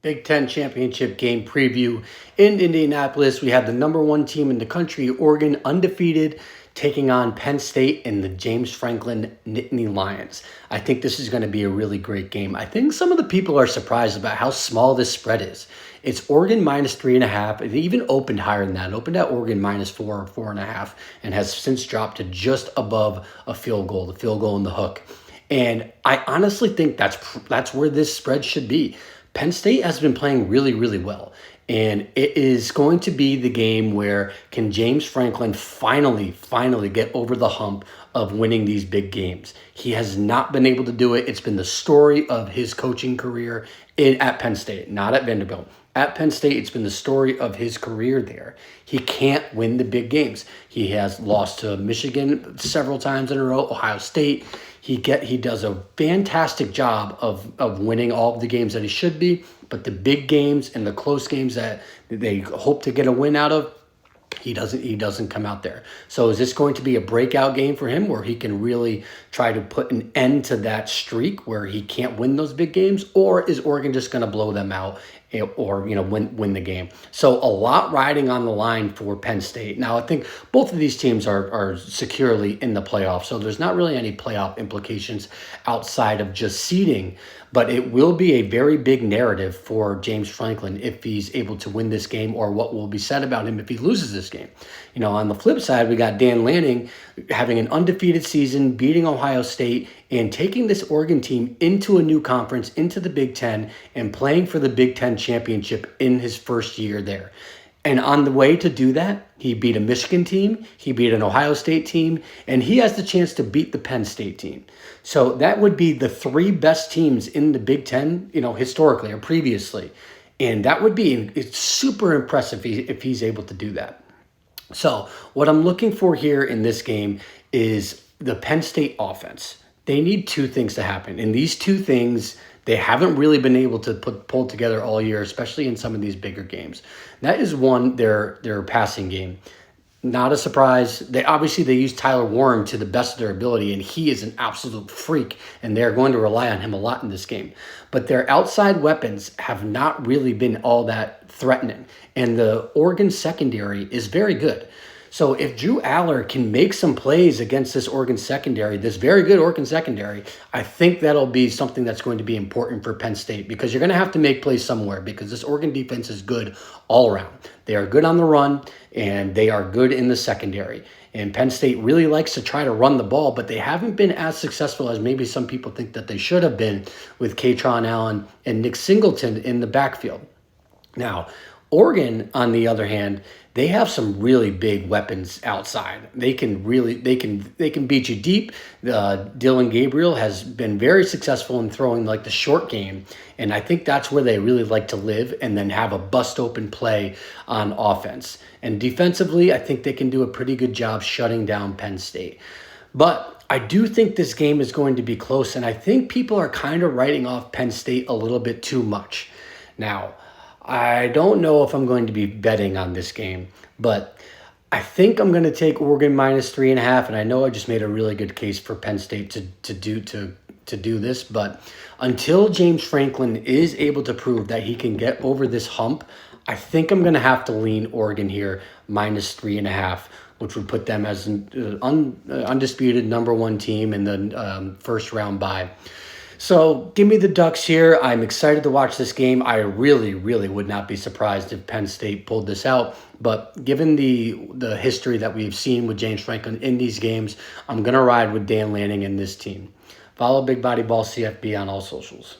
Big Ten championship game preview in Indianapolis. We have the number one team in the country, Oregon, undefeated, taking on Penn State and the James Franklin Nittany Lions. I think this is going to be a really great game. I think some of the people are surprised about how small this spread is. It's Oregon minus 3.5. It even opened higher than that. It opened at Oregon minus 4 or 4.5 and has since dropped to just above a field goal, the field goal in the hook. And I honestly think that's where this spread should be. Penn State has been playing really, really well. And it is going to be the game where can James Franklin finally get over the hump of winning these big games. He has not been able to do it. It's been the story of his coaching career at Penn State, not at Vanderbilt. At Penn State, it's been the story of his career there. He can't win the big games. He has lost to Michigan several times in a row, Ohio State. He does a fantastic job of winning all of the games that he should be, but the big games and the close games that they hope to get a win out of, he doesn't come out there. So is this going to be a breakout game for him where he can really try to put an end to that streak where he can't win those big games, or is Oregon just going to blow them out or win the game? So a lot riding on the line for Penn State. Now I think both of these teams are securely in the playoffs, so there's not really any playoff implications outside of just seeding. But it will be a very big narrative for James Franklin if he's able to win this game, or what will be said about him if he loses this game. On the flip side, we got Dan Lanning having an undefeated season, beating Ohio State, and taking this Oregon team into a new conference, into the Big Ten, and playing for the Big Ten championship in his first year there. And on the way to do that, he beat a Michigan team, he beat an Ohio State team, and he has the chance to beat the Penn State team. So that would be the three best teams in the Big Ten, historically or previously. And that would be it's super impressive if he's able to do that. So what I'm looking for here in this game is the Penn State offense. They need two things to happen. And these two things they haven't really been able to pull together all year, especially in some of these bigger games. That is one, their passing game. Not a surprise. They use Tyler Warren to the best of their ability, and he is an absolute freak, and they're going to rely on him a lot in this game. But their outside weapons have not really been all that threatening, and the Oregon secondary is very good. So if Drew Aller can make some plays against this Oregon secondary, this very good Oregon secondary, I think that'll be something that's going to be important for Penn State, because you're going to have to make plays somewhere, because this Oregon defense is good all around. They are good on the run, and they are good in the secondary. And Penn State really likes to try to run the ball, but they haven't been as successful as maybe some people think that they should have been with Kaytron Allen and Nick Singleton in the backfield. Now, Oregon, on the other hand, they have some really big weapons outside. They can beat you deep. Dylan Gabriel has been very successful in throwing like the short game, and I think that's where they really like to live, and then have a bust open play on offense. And defensively, I think they can do a pretty good job shutting down Penn State. But I do think this game is going to be close, and I think people are kind of writing off Penn State a little bit too much. Now, I don't know if I'm going to be betting on this game, but I think I'm going to take Oregon minus 3.5, and I know I just made a really good case for Penn State to do this, but until James Franklin is able to prove that he can get over this hump, I think I'm going to have to lean Oregon here minus 3.5, which would put them as an undisputed number one team in the first round bye. So give me the Ducks here. I'm excited to watch this game. I really, really would not be surprised if Penn State pulled this out. But given the history that we've seen with James Franklin in these games, I'm going to ride with Dan Lanning and this team. Follow Big Body Ball CFB on all socials.